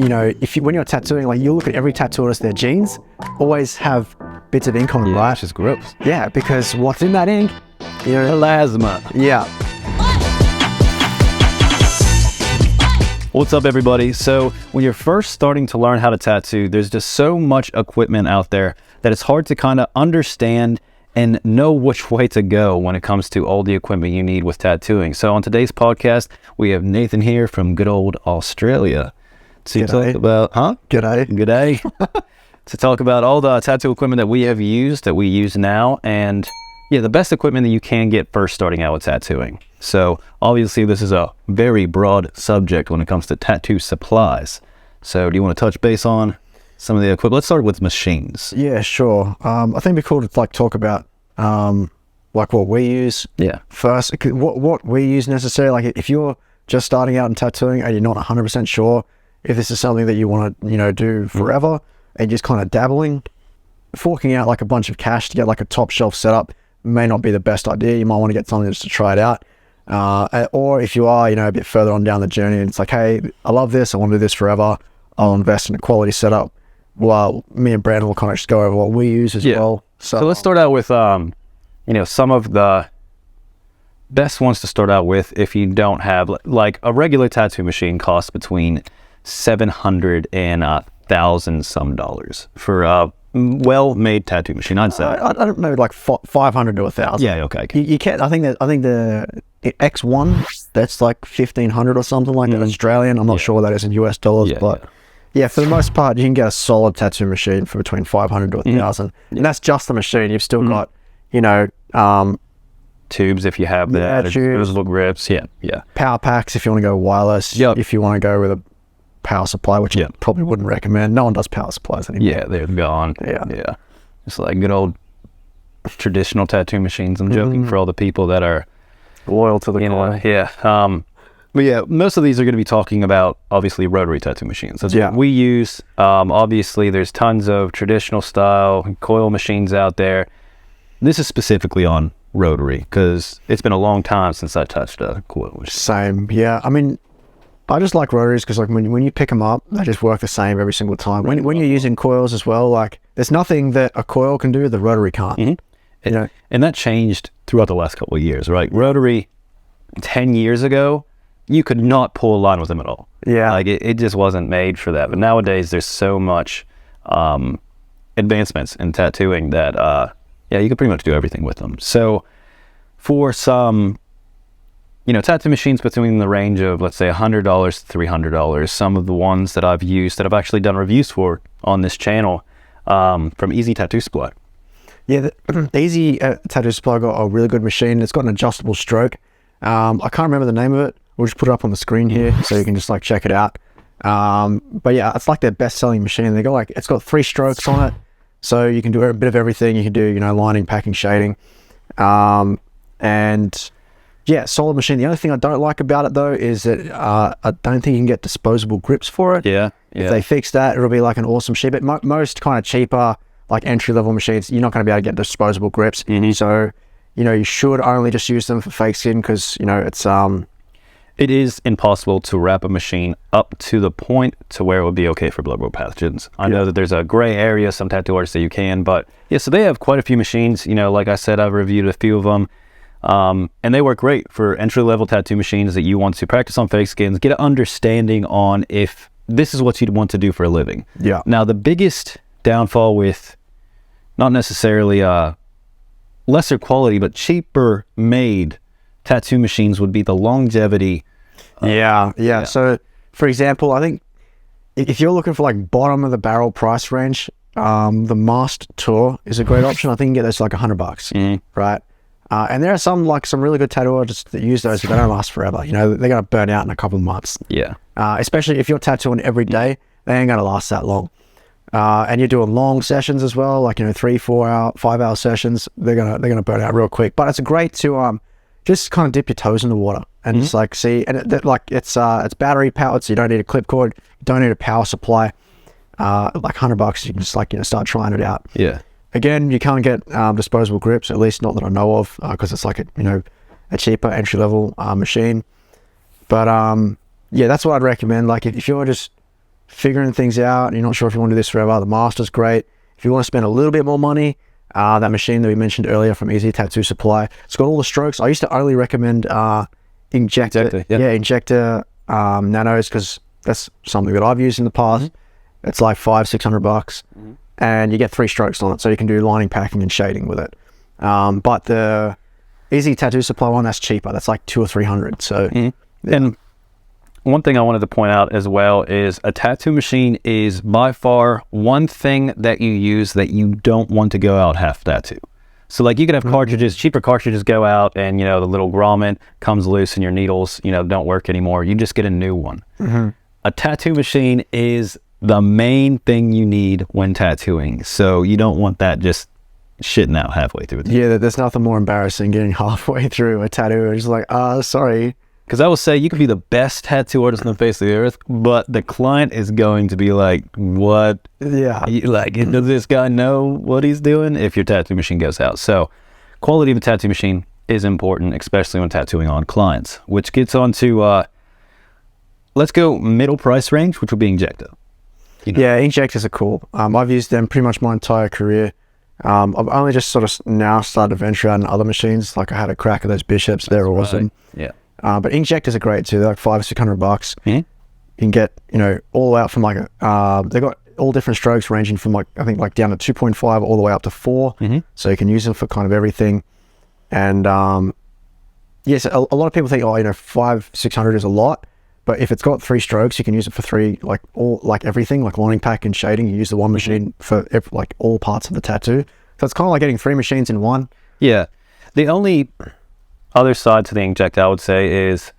when you're tattooing, like you look at every tattoo artist, their jeans always have bits of ink on them, right? It's just gross. Yeah, because what's in that ink? Plasma. Yeah. What's up, everybody? So when you're first starting to learn how to tattoo, there's just so much equipment out there that it's hard to kind of understand and know which way to go when it comes to all the equipment you need with tattooing. So on today's podcast, we have Nathan here from good old Australia to talk about, G'day. To talk about all the tattoo equipment that we have used, that we use now, and the best equipment that you can get first starting out with tattooing. So obviously this is a very broad subject when it comes to tattoo supplies. So do you want to touch base on some of the equipment? Let's start with machines. Yeah, sure. I think it'd be cool to talk about like what we use first. What we use necessarily, like if you're just starting out in tattooing and you're not 100% sure if this is something that you want to do forever and just kind of dabbling, forking out like a bunch of cash to get like a top shelf setup may not be the best idea. You might want to get something just to try it out. Or if you are, a bit further on down the journey, and it's like, hey, I love this, I want to do this forever, I'll invest in a quality setup. Well, me and Brandon will kind of just go over what we use as well. So let's start out with, some of the best ones to start out with if you don't have, like a regular tattoo machine costs between $700 and $1,000 some dollars for a well-made tattoo machine, I'd say. I don't know, like 500 to 1,000. Yeah, okay. You can't. I think the X1 that's like 1,500 or something like that. Australian. I'm not sure what that is in US dollars, but for the most part, you can get a solid tattoo machine for between 500 to 1,000, and that's just the machine. You've still got, tubes if you have that, disposable grips. Power packs if you want to go wireless. If you want to go with a power supply, which I probably wouldn't recommend. No one does power supplies anymore. Yeah, they're gone. Yeah. It's like good old traditional tattoo machines. I'm joking for all the people that are loyal to the cause. But most of these are going to be talking about obviously rotary tattoo machines. That's what we use. Obviously there's tons of traditional style coil machines out there. This is specifically on rotary because it's been a long time since I touched a coil machine. Same. Yeah. I mean, I just like rotaries because like when you pick them up, they just work the same every single time. When you're using coils as well, like there's nothing that a coil can do the rotary can't. And that changed throughout the last couple of years, right? Rotary 10 years ago, you could not pull a line with them at all. Yeah. Like it just wasn't made for that. But nowadays there's so much advancements in tattooing that you can pretty much do everything with them. So for some tattoo machines between the range of, let's say, $100 to $300. Some of the ones that I've used that I've actually done reviews for on this channel from Easy Tattoo Supply. Yeah, the Easy Tattoo Supply got a really good machine. It's got an adjustable stroke. I can't remember the name of it. We'll just put it up on the screen here so you can just like check it out. But yeah, it's like their best-selling machine. They got it's got 3 strokes on it, so you can do a bit of everything. You can do lining, packing, shading, and solid machine. The only thing I don't like about it though is that I don't think you can get disposable grips for it. If they fix that, it'll be like an awesome machine. But most kind of cheaper, like entry-level machines, you're not going to be able to get disposable grips. So, you should only just use them for fake skin because, it is impossible to wrap a machine up to the point to where it would be okay for bloodborne pathogens. I know that there's a gray area, some tattoo artists that you can, but so they have quite a few machines. Like I said, I've reviewed a few of them. And they work great for entry-level tattoo machines that you want to practice on fake skins, get an understanding on if this is what you'd want to do for a living. Now, the biggest downfall with not necessarily lesser quality, but cheaper made tattoo machines would be the longevity. So, for example, I think if you're looking for like bottom of the barrel price range, the MAST Tour is a great option. I think you can get those for like $100, right? And there are some really good tattoo artists that use those, but they don't last forever. They're going to burn out in a couple of months. Especially if you're tattooing every day, they ain't going to last that long. And you're doing long sessions as well, like 3, 4 hour, 5 hour sessions. They're gonna burn out real quick. But it's great to just kind of dip your toes in the water and just like see. And it's battery powered, so you don't need a clip cord, you don't need a power supply. Like $100, you can just start trying it out. Again, you can't get disposable grips, at least not that I know of, because it's like a cheaper entry-level machine. But that's what I'd recommend. Like if you're just figuring things out, and you're not sure if you want to do this forever, the MAST is great. If you want to spend a little bit more money, that machine that we mentioned earlier from Easy Tattoo Supply, it's got all the strokes. I used to only recommend Injector nanos, because that's something that I've used in the past. It's like $500-600, and you get 3 strokes on it, so you can do lining, packing, and shading with it. But the Easy Tattoo Supply one, that's cheaper. That's like $200 or $300. So, and one thing I wanted to point out as well is a tattoo machine is by far one thing that you use that you don't want to go out half tattoo. So like you could have cartridges, cheaper cartridges go out, and you know the little grommet comes loose and your needles, you know, don't work anymore. You just get a new one. A tattoo machine is the main thing you need when tattooing. So you don't want that just shitting out halfway through. Yeah, there's nothing more embarrassing getting halfway through a tattoo and just like, sorry. Because I will say you could be the best tattoo artist on the face of the earth, but the client is going to be like, what? Yeah. Like, does this guy know what he's doing if your tattoo machine goes out? So quality of a tattoo machine is important, especially when tattooing on clients, which gets on to, let's go middle price range, which would be Injector. You know? Yeah, Injectors are cool. I've used them pretty much my entire career. I've only just sort of now started to venture out in other machines. Like I had a crack at those Bishops. They're awesome. Yeah. But Injectors are great too. They're like $500-600. You can get, you know, all out from like, they've got all different strokes ranging from like, I think like down to 2.5 all the way up to 4. So you can use them for kind of everything. And yes, a lot of people think, oh, you know, $500-600 is a lot. But if it's got 3 strokes, you can use it for 3, like everything, like lining, pack, and shading. You use the one machine for like all parts of the tattoo. So it's kind of like getting 3 machines in one. Yeah. The only other side to the Injector, I would say, is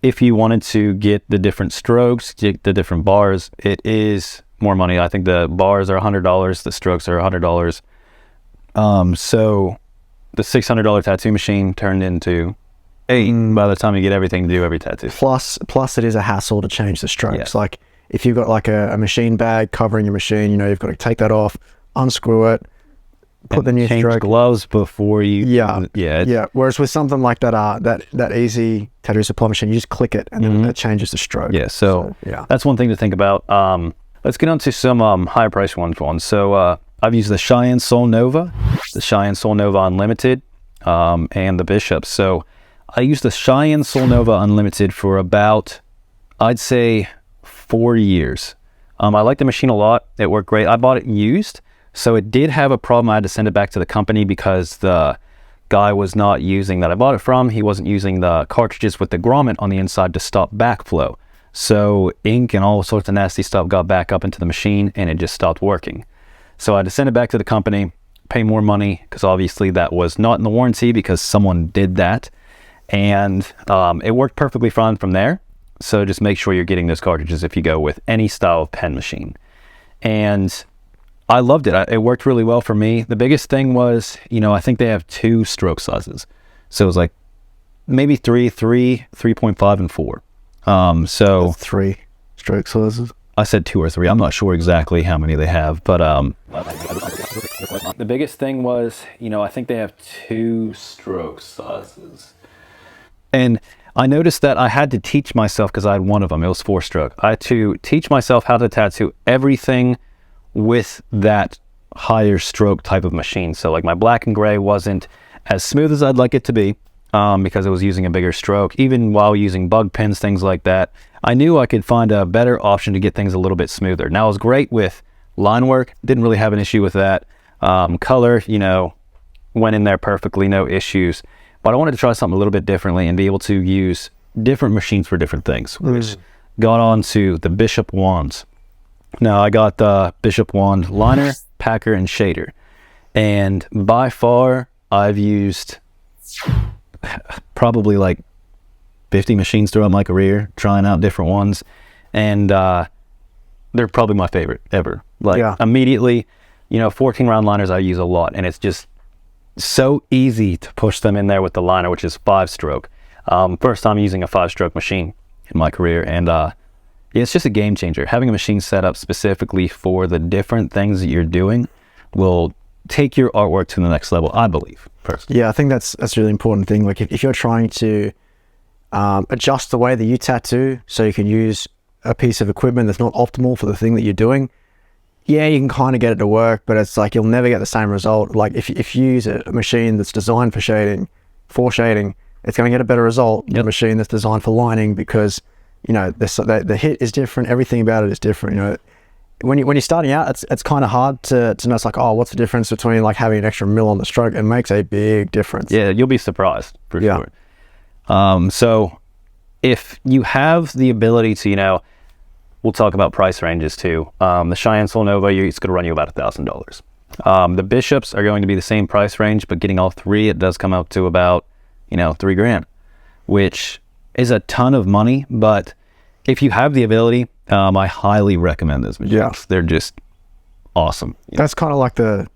if you wanted to get the different strokes, get the different bars, it is more money. I think the bars are $100, the strokes are $100. So the $600 tattoo machine turned into $800 by the time you get everything to do every tattoo. Plus it is a hassle to change the strokes. Yeah. Like if you've got like a machine bag covering your machine, you know, you've got to take that off, unscrew it, put the new change stroke. gloves before you. Yeah. Whereas with something like that Easy Tattoo Supply machine, you just click it and then it changes the stroke. Yeah. So yeah, that's one thing to think about. Let's get on to some higher price ones. So I've used the Cheyenne Soul Nova, the Cheyenne Soul Nova Unlimited, and the Bishop. So I used the Cheyenne Soul Nova Unlimited for about, I'd say, 4 years. I like the machine a lot. It worked great. I bought it used, so it did have a problem. I had to send it back to the company because the guy was not using that I bought it from. He wasn't using the cartridges with the grommet on the inside to stop backflow. So ink and all sorts of nasty stuff got back up into the machine and it just stopped working. So I had to send it back to the company, pay more money, because obviously that was not in the warranty because someone did that. And it worked perfectly fine from there. So just make sure you're getting those cartridges if you go with any style of pen machine. And I loved it. It worked really well for me. The biggest thing was, you know, I think they have 2 stroke sizes. So it was like maybe 3, 3.5, and 4. So that's 3 stroke sizes. I said 2 or 3. I'm not sure exactly how many they have, but the biggest thing was, you know, I think they have 2 stroke sizes. And I noticed that I had to teach myself, because I had one of them, it was 4-stroke. I had to teach myself how to tattoo everything with that higher stroke type of machine. So like my black and gray wasn't as smooth as I'd like it to be, because I was using a bigger stroke. Even while using bug pens, things like that, I knew I could find a better option to get things a little bit smoother. Now, I was great with line work, didn't really have an issue with that. Color, you know, went in there perfectly, no issues. But I wanted to try something a little bit differently and be able to use different machines for different things, which got on to the Bishop wands. Now, I got the Bishop wand liner, packer, and shader. And by far, I've used probably like 50 machines throughout my career, trying out different ones. And they're probably my favorite ever. Like immediately, you know, 14 round liners I use a lot, and it's just so easy to push them in there with the liner, which is 5-stroke. First time using a 5-stroke machine in my career, and yeah, it's just a game changer. Having a machine set up specifically for the different things that you're doing will take your artwork to the next level, I believe, personally. Yeah, I think that's a really important thing. Like if you're trying to adjust the way that you tattoo so you can use a piece of equipment that's not optimal for the thing that you're doing, yeah, you can kind of get it to work, but it's like you'll never get the same result. Like if you use a machine that's designed for shading, it's going to get a better result than a machine that's designed for lining, because you know the hit is different. Everything about it is different. You know, when you're starting out, it's kind of hard to know. It's like, oh, what's the difference between like having an extra mil on the stroke? It makes a big difference. Yeah, you'll be surprised for sure. So if you have the ability to, you know, we'll talk about price ranges too. The Cheyenne Soul Nova, it's going to run you about $1,000. The Bishops are going to be the same price range, but getting all three, it does come up to about, you know, $3,000, which is a ton of money. But if you have the ability, I highly recommend those machines. Yeah. They're just awesome. That's kind of like the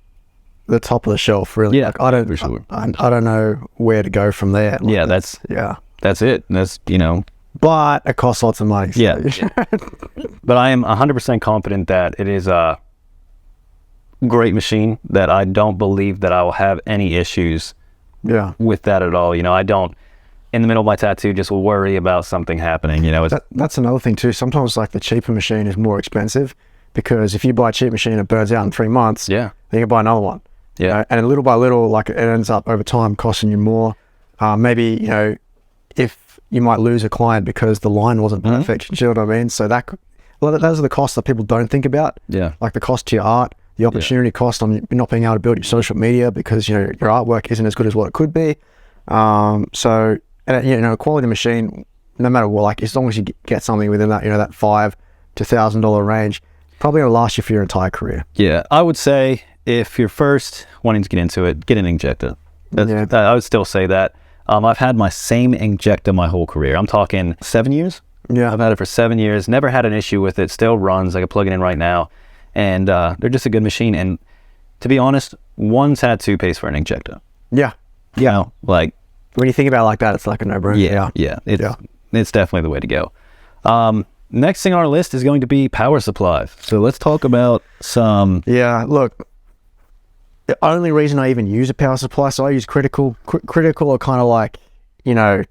top of the shelf, really. Yeah, like, I don't, for sure. I don't know where to go from there. Like, Yeah, that's it. That's, you know, but it costs lots of money. So. Yeah. But I am 100% confident that it is a great machine, that I don't believe that I will have any issues with that at all. You know, I don't, in the middle of my tattoo, just worry about something happening. You know, that's another thing too. Sometimes like the cheaper machine is more expensive, because if you buy a cheap machine, it burns out in 3 months. Yeah. Then you can buy another one. Yeah. You know? And little by little, like it ends up over time costing you more. Maybe, you know, if you might lose a client because the line wasn't perfect, you know what I mean? So those are the costs that people don't think about. Yeah. Like the cost to your art, the opportunity cost on not being able to build your social media because, you know, your artwork isn't as good as what it could be. So, and, you know, a quality machine, no matter what, like as long as you get something within that, you know, that $5,000 to $1,000 range, probably going to last you for your entire career. Yeah. I would say if you're first wanting to get into it, get an injector. I would still say that. I've had my same injector my whole career. I'm talking 7 years. Yeah. I've had it for 7 years. Never had an issue with it. Still runs. I can plug it in right now. And they're just a good machine. And to be honest, one tattoo pays for an injector. Yeah. You know, like, when you think about it like that, it's like a no-brainer. Yeah. It's definitely the way to go. Next thing on our list is going to be power supplies. So let's talk about some. Yeah, look, the only reason I even use a power supply, so I use Critical. Critical are kind of like, you know,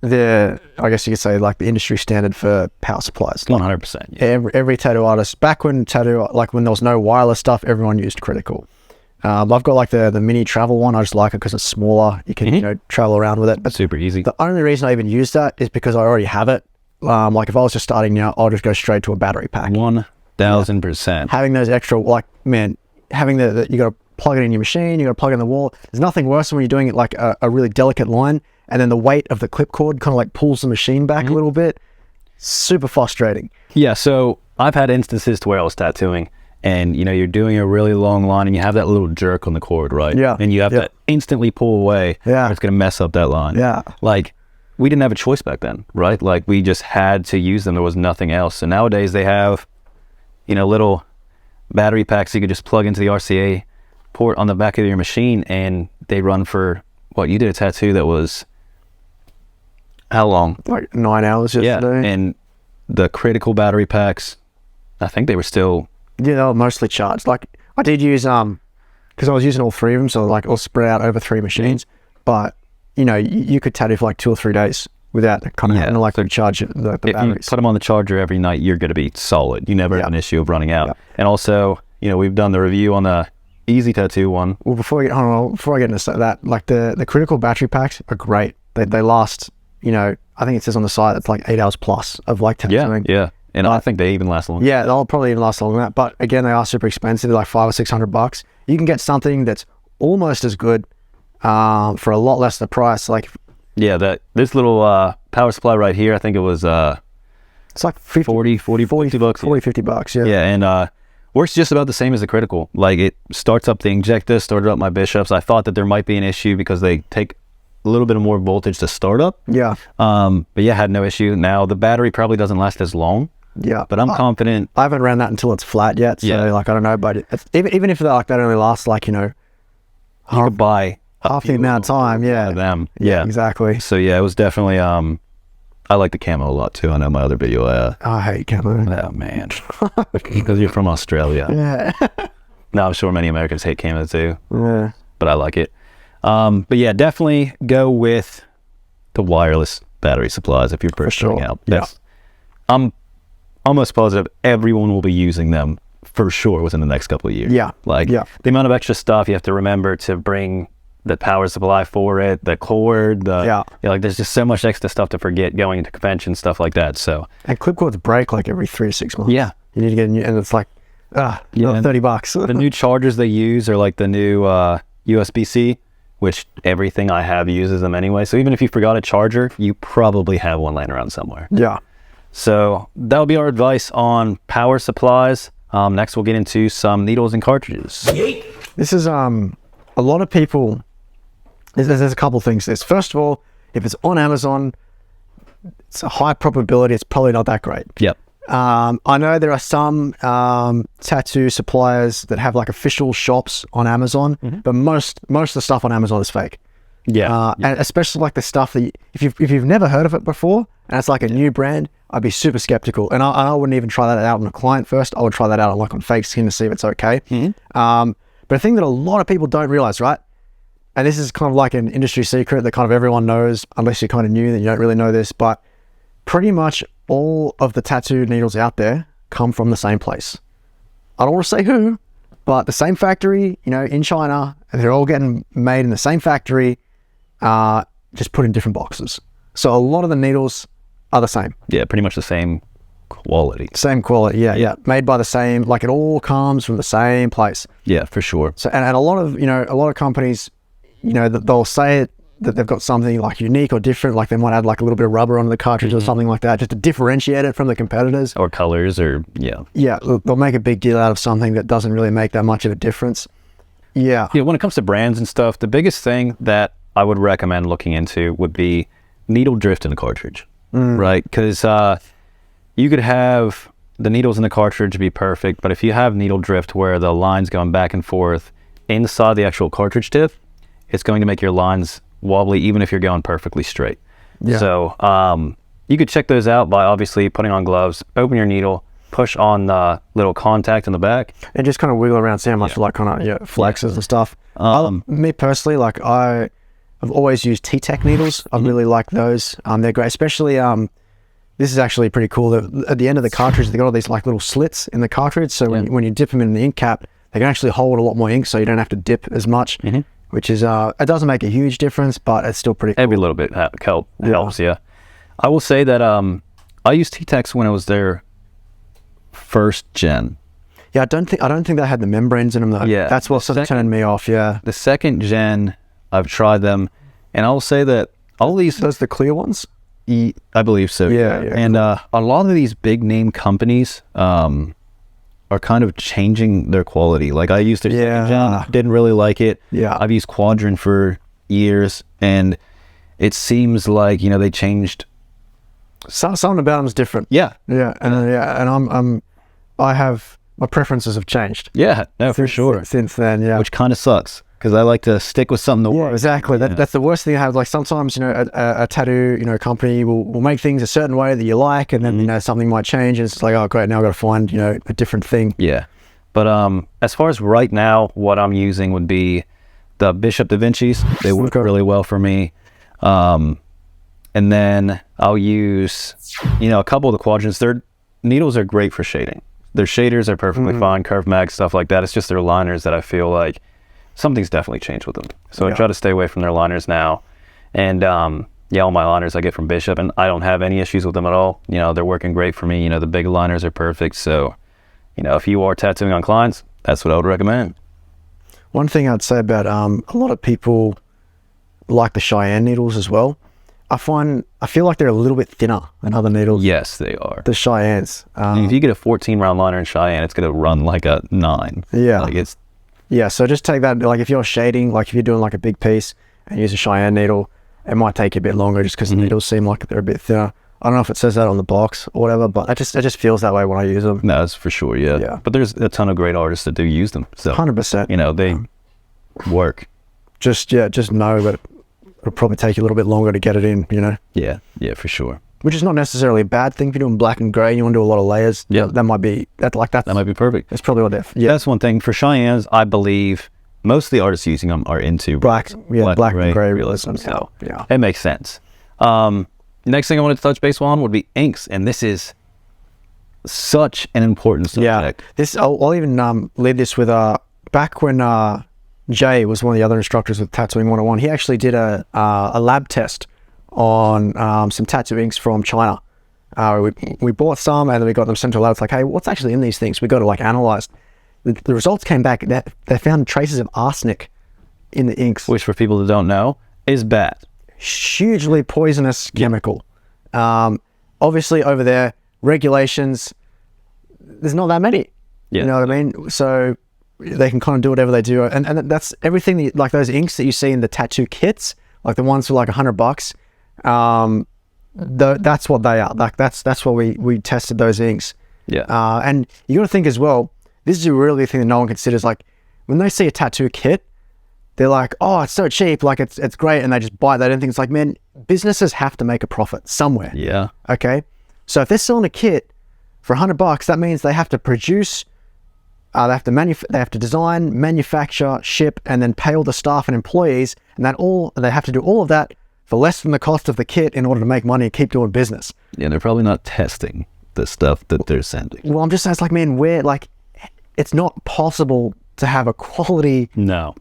I guess you could say like the industry standard for power supplies. 100%. Yeah. Every tattoo artist, back when when there was no wireless stuff, everyone used Critical. I've got like the mini travel one. I just like it because it's smaller. You can you know, travel around with it. But super easy. The only reason I even use that is because I already have it. Like if I was just starting now, I'll just go straight to a battery pack. 1000%. Having those extra, like, man, having you got to plug it in your machine, you got to plug it in the wall. There's nothing worse than when you're doing it like a really delicate line, and then the weight of the clip cord kind of like pulls the machine back a little bit. Super frustrating. Yeah, so I've had instances to where I was tattooing, and you know, you're doing a really long line and you have that little jerk on the cord, right? Yeah. And you have to instantly pull away. Yeah. Or it's going to mess up that line. Yeah. Like, we didn't have a choice back then, right? Like, we just had to use them. There was nothing else. And nowadays they have, you know, little battery packs you could just plug into the RCA port on the back of your machine, and they run for, what, you did a tattoo that was how long? Like 9 hours yesterday. Yeah, and the Critical battery packs, I think they were still... Yeah, they were mostly charged. Like, I did use, because I was using all three of them, so like all spread out over 3 machines. But, you know, you could tattoo for like 2 or 3 days without kind of having to like charge the if batteries. you put them on the charger every night, you're going to be solid. You never have an issue of running out. And also, you know, we've done the review on the Easy Tattoo one. Well, before I get into that, like the Critical battery packs are great. They last, you know, I think it says on the site it's like 8 hours plus of like tattooing. Yeah. And I think they even last longer. Yeah, they'll probably even last longer than that. But again, they are super expensive. They're like $500 or $600. You can get something that's almost as good for a lot less the price. Like, yeah, this little power supply right here, I think it was it's like 50 bucks. 50 bucks. Yeah. Yeah, and works just about the same as the Critical. Like, it starts up the injector, started up my Bishops. I thought that there might be an issue because they take a little bit more voltage to start up. Yeah. But yeah, had no issue. Now the battery probably doesn't last as long. Yeah, but I'm confident. I haven't ran that until it's flat yet, so like I don't know. But even if that only lasts like, you know, you could buy half the amount of time. Yeah, them. Yeah, exactly. So yeah, it was definitely. I like the camo a lot too. I know my other video. I hate camo. Oh man, because you're from Australia. Yeah. No, I'm sure many Americans hate camo too. Yeah, but I like it. But yeah, definitely go with the wireless battery supplies if you're first starting out. Yeah. almost positive everyone will be using them for sure within the next couple of years. Yeah. Like the amount of extra stuff you have to remember to bring the power supply for it, the cord, like there's just so much extra stuff to forget going into conventions, stuff like that. So, and clip cords break like every 3 to 6 months. Yeah. You need to get a new, and it's like, $30. The new chargers they use are like the new USB-C, which everything I have uses them anyway. So even if you forgot a charger, you probably have one laying around somewhere. Yeah. So that'll be our advice on power supplies. Next, we'll get into some needles and cartridges. This is a lot of people. There's a couple things. First of all, if it's on Amazon, it's a high probability it's probably not that great. Yep. I know there are some tattoo suppliers that have like official shops on Amazon, but most of the stuff on Amazon is fake. Yeah. And especially like the stuff that if you've never heard of it before and it's like a new brand, I'd be super skeptical. And I wouldn't even try that out on a client first. I would try that out on fake skin to see if it's okay. But a thing that a lot of people don't realize, right? And this is kind of like an industry secret that kind of everyone knows, unless you're kind of new, then you don't really know this, but pretty much all of the tattoo needles out there come from the same place. I don't want to say who, but the same factory, in China, and they're all getting made in the same factory, just put in different boxes. So a lot of the needles are the same. Yeah, pretty much the same quality. Same quality, yeah. Made by the same, like it all comes from the same place. Yeah, for sure. So and a lot of companies, they'll say it, that they've got something like unique or different, like they might add like a little bit of rubber onto the cartridge or something like that, just to differentiate it from the competitors. Or colors, or Yeah, they'll make a big deal out of something that doesn't really make that much of a difference. Yeah. When it comes to brands and stuff, the biggest thing that I would recommend looking into would be needle drift in a cartridge, right? Because you could have the needles in the cartridge be perfect, but if you have needle drift where the line's going back and forth inside the actual cartridge tip, it's going to make your lines wobbly even if you're going perfectly straight. Yeah. So you could check those out by obviously putting on gloves, open your needle, push on the little contact in the back, and just kind of wiggle around, see how much flexes and stuff. Me personally, like I've always used T-Tech needles. I really like those. They're great, especially this is actually pretty cool. At the end of the cartridge, they got all these like little slits in the cartridge, so when you dip them in the ink cap, they can actually hold a lot more ink, so you don't have to dip as much. Which is it doesn't make a huge difference, but it's still pretty cool. Every little bit helps. Yeah, I will say that I used T-Tex when it was their first gen. Yeah, I don't think they had the membranes in them though. Yeah, that's what sort of turned me off. Yeah, the second gen, I've tried them, and I will say that all these, those the clear ones. I believe so. Yeah. And a lot of these big name companies are kind of changing their quality. Like I used their second gen, didn't really like it. Yeah. I've used Quadrant for years, and it seems like they changed. Something about them is different. Yeah. And I have my preferences have changed. Yeah, no, for sure. Since then, yeah. Which kind of sucks because I like to stick with something that works. Exactly. That's the worst thing I have. Like sometimes a tattoo company will make things a certain way that you like, and then something might change, and it's like, oh great, now I've got to find a different thing. Yeah. But as far as right now, what I'm using would be the Bishop Da Vinci's. They work really well for me. And then I'll use a couple of the Quadrants. Their needles are great for shading. Their shaders are perfectly fine, curve mag, stuff like that. It's just their liners that I feel like something's definitely changed with them. So I try to stay away from their liners now. And all my liners I get from Bishop, and I don't have any issues with them at all. They're working great for me. The big liners are perfect. So, if you are tattooing on clients, that's what I would recommend. One thing I'd say about a lot of people like the Cheyenne needles as well. I feel like they're a little bit thinner than other needles. Yes, they are. The Cheyennes. If you get a 14 round liner in Cheyenne, it's going to run like a 9. Yeah. So just take that, like if you're shading, like if you're doing like a big piece and use a Cheyenne needle, it might take you a bit longer just because the needles seem like they're a bit thinner. I don't know if it says that on the box or whatever, but it just feels that way when I use them. No, that's for sure. Yeah. But there's a ton of great artists that do use them. So 100%. They work. Just know that it'll probably take you a little bit longer to get it in, Yeah, for sure. Which is not necessarily a bad thing. If you're doing black and gray and you want to do a lot of layers, that might be that might be perfect. That's probably what they're. Yeah, that's one thing for Cheyennes. I believe most of the artists using them are into black and gray realism. So it makes sense. Next thing I wanted to touch base on would be inks, and this is such an important subject. This I'll even lead this with back when Jay was one of the other instructors with Tattooing 101. He actually did a lab test on some tattoo inks from China. We bought some and then we got them sent to a lab. It's like, hey, what's actually in these things? We got to like analyze. The results came back that they found traces of arsenic in the inks, Which, for people that don't know, is bad. hugely poisonous chemical. Obviously over there, regulations, there's not that many. Yeah. You know what I mean? So they can kind of do whatever they do. And that's everything that, like those inks that you see in the tattoo kits, like the ones for like $100, that's what they are. Like that's what we tested those inks. Yeah. And you got to think as well, this is a really big thing that no one considers. Like when they see a tattoo kit, they're like, oh, it's so cheap, like it's great, and they just buy that and think it's like, man, businesses have to make a profit somewhere. Yeah. Okay. So if they're selling a kit for $100, that means they have to produce, they have to design, manufacture, ship, and then pay all the staff and employees, and they have to do all of that for less than the cost of the kit in order to make money and keep doing business. Yeah, they're probably not testing the stuff that they're sending. Well, I'm just saying, it's like, man, it's not possible to have a quality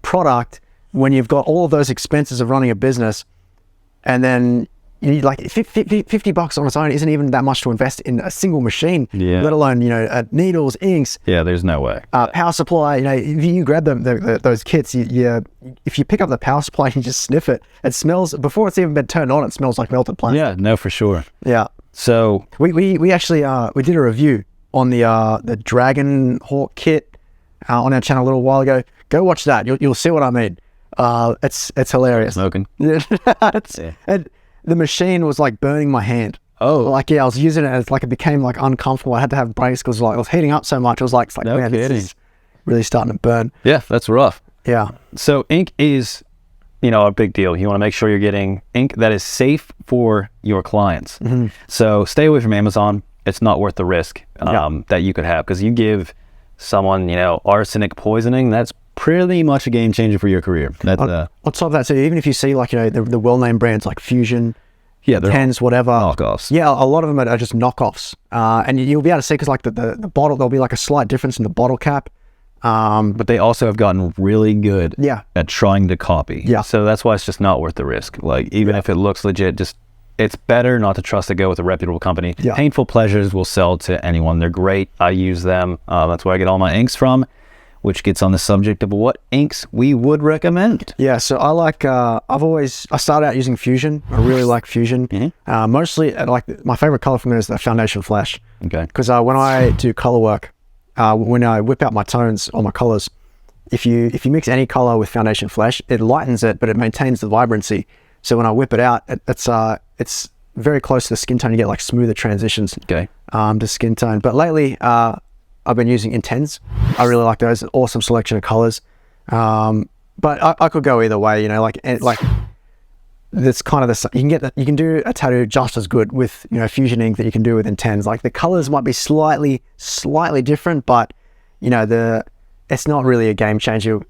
product when you've got all of those expenses of running a business, and then you need like $50 on its own isn't even that much to invest in a single machine, let alone, needles, inks. Yeah, there's no way. Power supply, if you grab those kits, if you pick up the power supply and you just sniff it, it smells, before it's even been turned on, it smells like melted plastic. Yeah, no, for sure. Yeah. So we actually we did a review on the DRAGONHAWK kit on our channel a little while ago. Go watch that. You'll see what I mean. It's hilarious. Smoking. And the machine was like burning my hand. Oh. Like, I was using it, and it's like it became like uncomfortable. I had to have breaks because like it was heating up so much. It was like, No man, kidding. this is really starting to burn. Yeah, that's rough. Yeah. So ink is, a big deal. You want to make sure you're getting ink that is safe for your clients. Mm-hmm. So stay away from Amazon. It's not worth the risk that you could have, because you give someone, arsenic poisoning, that's pretty much a game changer for your career. That's On top of that, so even if you see like, the well-known brands like Fusion, they're Tens, whatever. knockoffs. Yeah, a lot of them are just knockoffs. And you'll be able to see, because like the bottle, there'll be like a slight difference in the bottle cap. But they also have gotten really good at trying to copy. Yeah. So that's why it's just not worth the risk. Like, even if it looks legit, it's better not to trust to go with a reputable company. Yeah. Painful Pleasures will sell to anyone. They're great. I use them. That's where I get all my inks from, which gets on the subject of what inks we would recommend. Yeah, so I like, I started out using Fusion. I really like Fusion. Mm-hmm. Mostly, like, my favorite color from it is the Foundation Flash. Okay. Because when I do color work, when I whip out my tones on my colors, if you mix any color with Foundation Flash, it lightens it, but it maintains the vibrancy. So when I whip it out, it's very close to the skin tone. You get like smoother transitions to skin tone. But lately, I've been using Intens. I really like those. An awesome selection of colors. But I could go either way. Like that's kind of you can do a tattoo just as good with Fusion ink that you can do with Intens. Like the colors might be slightly different, but it's not really a game changer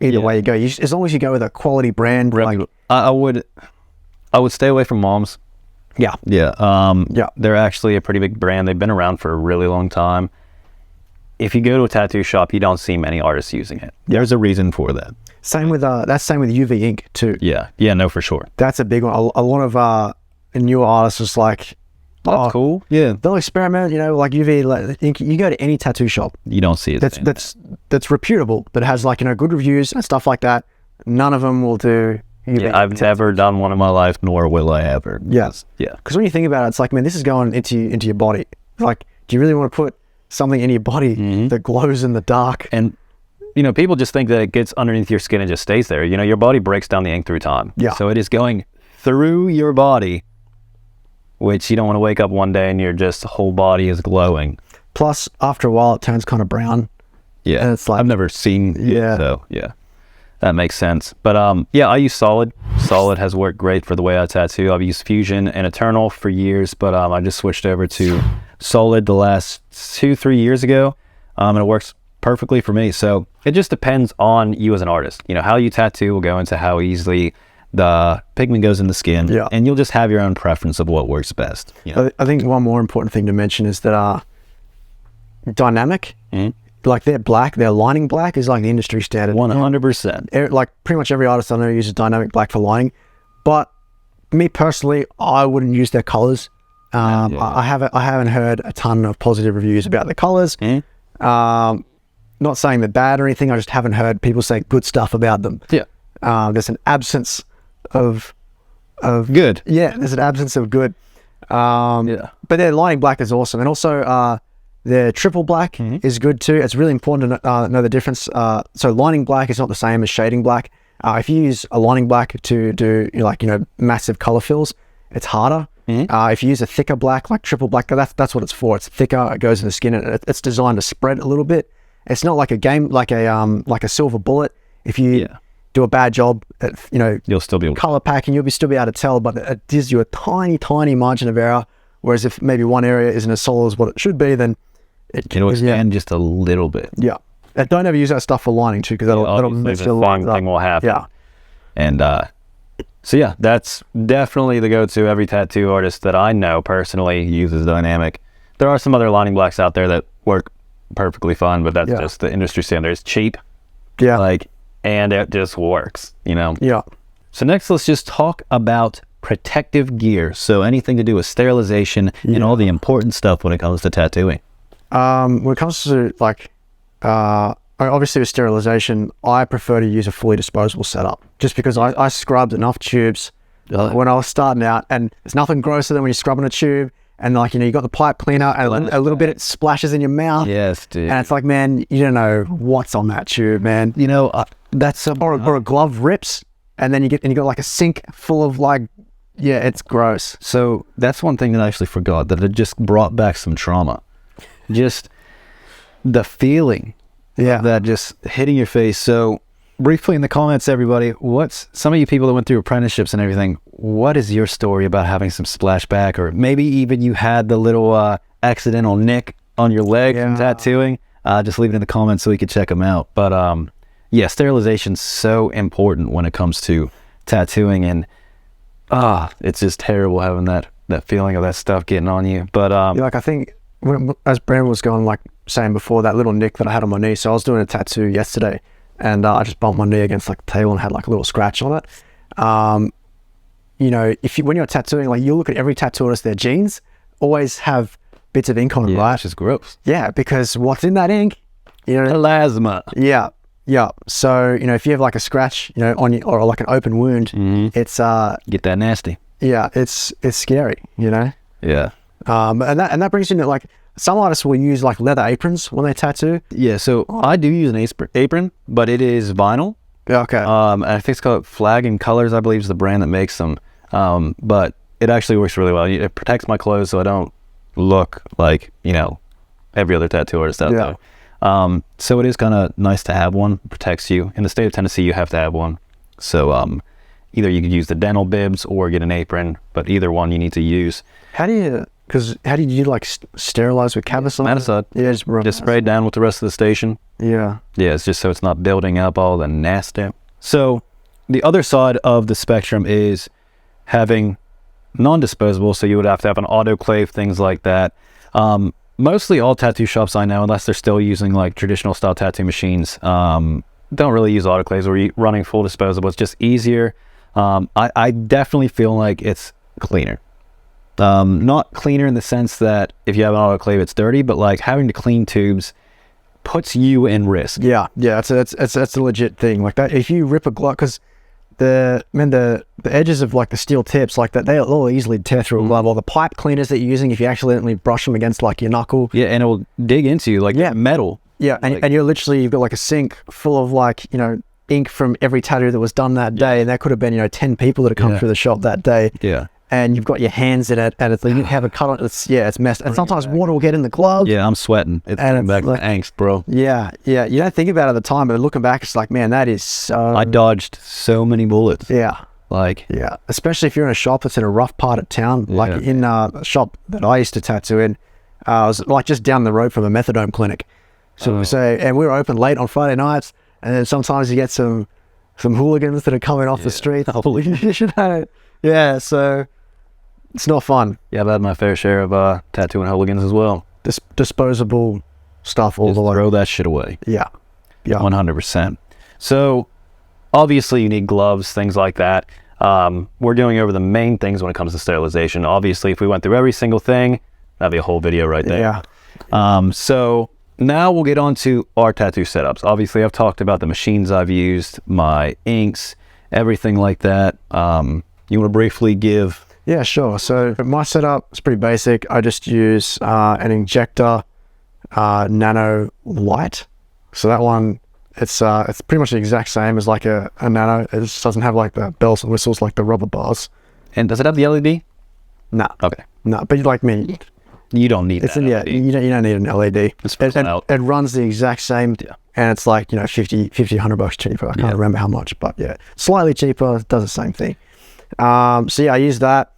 either way you go. As long as you go with a quality brand. I would stay away from Moms. Yeah. They're actually a pretty big brand. They've been around for a really long time. If you go to a tattoo shop, you don't see many artists using it. There's a reason for that. Same with UV ink too. Yeah, no, for sure. That's a big one. A lot of newer artists is like, that's cool. Yeah, they'll experiment. Like UV ink. You go to any tattoo shop, you don't see it. That's reputable, that has like good reviews and stuff like that. None of them will do UV. Yeah, I've never done one in my life, nor will I ever. Yes. Yeah. Because when you think about it, it's like, man, this is going into your body. Like, do you really want to put something in your body that glows in the dark? And people just think that it gets underneath your skin and just stays there. Your body breaks down the ink through time. Yeah. So it is going through your body, which you don't want to wake up one day and your whole body is glowing. Plus, after a while, it turns kind of brown. Yeah. And it's like, I've never seen it, so yeah, that makes sense. But I use Solid. Solid has worked great for the way I tattoo. I've used Fusion and Eternal for years, but I just switched over to Solid the last 2-3 years ago, and it works perfectly for me. So it just depends on you as an artist. How you tattoo will go into how easily the pigment goes in the skin, and you'll just have your own preference of what works best. I think one more important thing to mention is that dynamic. Like they're black, their lining black is like the industry standard. 100%. Like pretty much every artist I know uses dynamic black for lining. But me personally, I wouldn't use their colors. I haven't heard a ton of positive reviews about the colors. Not saying they're bad or anything. I just haven't heard people say good stuff about them. There's an absence of good. Yeah, there's an absence of good. But their lining black is awesome, and also their triple black is good too. It's really important to know the difference. So lining black is not the same as shading black. If you use a lining black to do massive color fills, it's harder. If you use a thicker black, like triple black, that's what it's for. It's thicker. It goes in the skin, and it's designed to spread a little bit. It's not like a silver bullet. If you do a bad job at you'll still be able color packing, you'll still be able to tell, but it gives you a tiny margin of error. Whereas if maybe one area isn't as solid as what it should be, then it'll expand just a little bit. And don't ever use that stuff for lining too, because that'll mess your lines up. Thing will happen. And so yeah, that's definitely the go-to. Every tattoo artist that I know personally uses dynamic. There are some other lining blacks out there that work perfectly fine, but that's just the industry standard. It's cheap. And it just works, So next, let's just talk about protective gear. So anything to do with sterilization and all the important stuff when it comes to tattooing. When it comes to obviously with sterilization, I prefer to use a fully disposable setup, just because I scrubbed enough tubes when I was starting out, and there's nothing grosser than when you're scrubbing a tube and you got the pipe cleaner and a little bit it splashes in your mouth. Yes, dude. And it's like, man, you don't know what's on that tube, man. That's or a glove rips, and then you got like a sink full of it's gross. So that's one thing that I actually forgot, that it just brought back some trauma. Just the feeling of that just hitting your face. So briefly in the comments, everybody, what's some of you people that went through apprenticeships and everything, what is your story about having some splashback, or maybe even you had the little accidental nick on your leg from tattooing? Just leave it in the comments so we could check them out. But sterilization's so important when it comes to tattooing, and it's just terrible having that feeling of that stuff getting on you. But I think as Brandon was saying before, that little nick that I had on my knee. So I was doing a tattoo yesterday, and I just bumped my knee against the table and had a little scratch on it. When you're tattooing, you look at every tattoo artist, their jeans always have bits of ink on it, right? Which is gross. Yeah, because what's in that ink? Plasma. Yeah. So, if you have a scratch, on you, or an open wound, it's get that nasty. Yeah, it's scary, Yeah. And that brings you to some artists will use leather aprons when they tattoo. Yeah, so I do use an apron, but it is vinyl. Yeah, okay. And I think it's called Flag and Colors, I believe is the brand that makes them. But it actually works really well. It protects my clothes so I don't look like, every other tattoo artist out there. So it is kind of nice to have one. It protects you. In the state of Tennessee, you have to have one. So either you could use the dental bibs or get an apron, but either one you need to use. How do you sterilize with Cavicide? Maticide. Yeah, just spray it down with the rest of the station. Yeah, it's just so it's not building up all the nasty. So the other side of the spectrum is having non-disposable, so you would have to have an autoclave, things like that. Mostly all tattoo shops I know, unless they're still using traditional style tattoo machines, don't really use autoclaves or running full disposable. It's just easier. I definitely feel like it's cleaner. Not cleaner in the sense that if you have an autoclave it's dirty, but having to clean tubes puts you in risk. Yeah, that's a legit thing. That if you rip a glove, because the edges of the steel tips they'll easily tear through a glove, or the pipe cleaners that you're using, if you accidentally brush them against your knuckle, and it will dig into you metal. And you've got a sink full of ink from every tattoo that was done that day, and that could have been 10 people that have come through the shop that day. And you've got your hands in it, and it's you have a cut on it. It's messed. And sometimes water will get in the glove. I'm sweating. It's back to angst, bro. Yeah. You don't think about it at the time, but looking back, it's man, that is so. I dodged so many bullets. Especially if you're in a shop that's in a rough part of town, in a shop that I used to tattoo in. I was just down the road from a methadone clinic. So and we were open late on Friday nights, and then sometimes you get some hooligans that are coming off the street. Yeah, so it's not fun. I've had my fair share of tattooing hooligans as well. Disposable stuff all Just the way. throw that shit away. Yeah. Yeah. 100%. So obviously you need gloves, things like that. We're going over the main things when it comes to sterilization. Obviously, if we went through every single thing, that'd be a whole video right there. Yeah. So now we'll get on to our tattoo setups. Obviously, I've talked about the machines I've used, my inks, everything like that. You want to briefly give... Yeah, sure. So my setup is pretty basic. I just use an injector nano light. So that one, it's pretty much the exact same as like a nano. It just doesn't have like the bells and whistles like the rubber bars. And does it have the LED? No. Okay. No, but like me, you don't need that. Yeah, you don't need an LED. It runs the exact same, and it's like, you know, 50, $100 cheaper. I can't remember how much, but yeah, slightly cheaper, does the same thing. So yeah, I use that.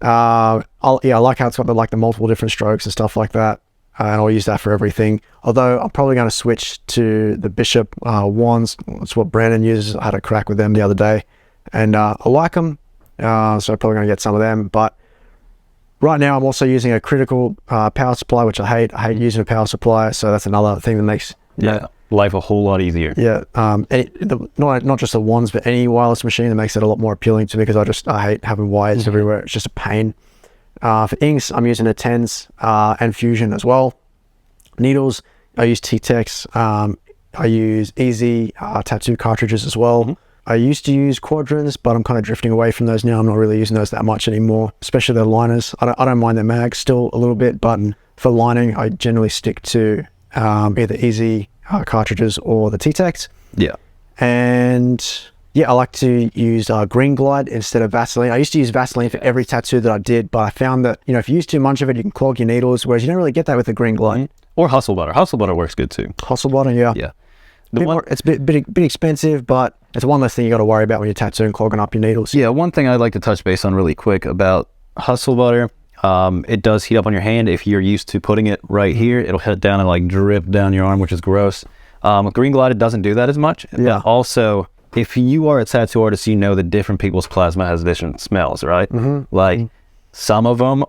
I like how it's got the multiple different strokes and stuff like that, and I'll use that for everything. Although I'm probably going to switch to the Bishop wands. That's what Brandon uses. I had a crack with them the other day, and I like them, so I'm probably going to get some of them. But right now I'm also using a critical power supply, which I hate. I hate using a power supply, so that's another thing that makes life a whole lot easier. Yeah, not just the wands, but any wireless machine that makes it a lot more appealing to me, because I hate having wires everywhere. It's just a pain. For inks, I'm using a Tens and Fusion as well. Needles, I use T-Tex. I use Easy tattoo cartridges as well. I used to use Quadrans, but I'm kind of drifting away from those now. I'm not really using those that much anymore, especially the liners. I don't mind their mags still a little bit, but for lining, I generally stick to either Easy cartridges or the T-Tex. Yeah. And yeah, I like to use Green Glide instead of Vaseline. I used to use Vaseline for every tattoo that I did, but I found that, you know, if you use too much of it, you can clog your needles, whereas you don't really get that with the Green Glide. Or Hustle Butter. Hustle Butter works good too. Hustle Butter, yeah. Yeah. It's a bit expensive, but it's one less thing you got to worry about when you're tattooing, clogging up your needles. Yeah, one thing I'd like to touch base on really quick about Hustle Butter, it does heat up on your hand. If you're used to putting it right here, it'll head down and like drip down your arm, which is gross. Green Glide, it doesn't do that as much. Yeah. But also, if you are a tattoo artist, you know that different people's plasma has different smells, right? Like some of them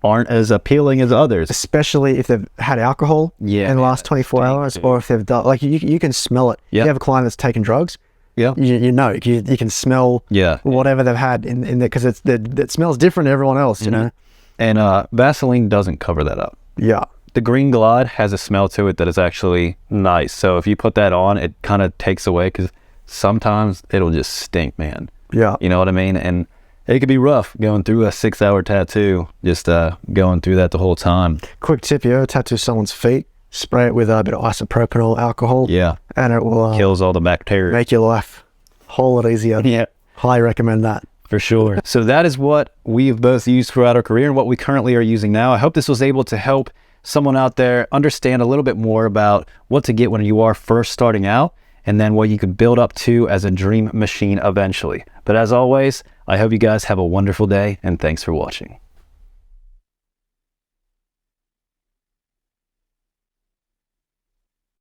aren't as appealing as others, especially if they've had alcohol in the last 24 hours, or if they've done, like, you can smell it. You have a client that's taken drugs, you know, you can smell whatever they've had in there, because it smells different to everyone else, you know. And Vaseline doesn't cover that up. Yeah. The Green Glide has a smell to it that is actually nice, so if you put that on, it kind of takes away, because sometimes it'll just stink, man. Yeah. You know what I mean? And it could be rough going through a 6-hour tattoo, just going through that the whole time. Quick tip, you ever tattoo someone's feet, spray it with a bit of isopropanol alcohol. Yeah. And it will kills all the bacteria. make your life a whole lot easier. Yeah. Highly recommend that. For sure. So that is what we've both used throughout our career and what we currently are using now. I hope this was able to help someone out there understand a little bit more about what to get when you are first starting out, and then what you could build up to as a dream machine eventually. But as always, I hope you guys have a wonderful day, and thanks for watching.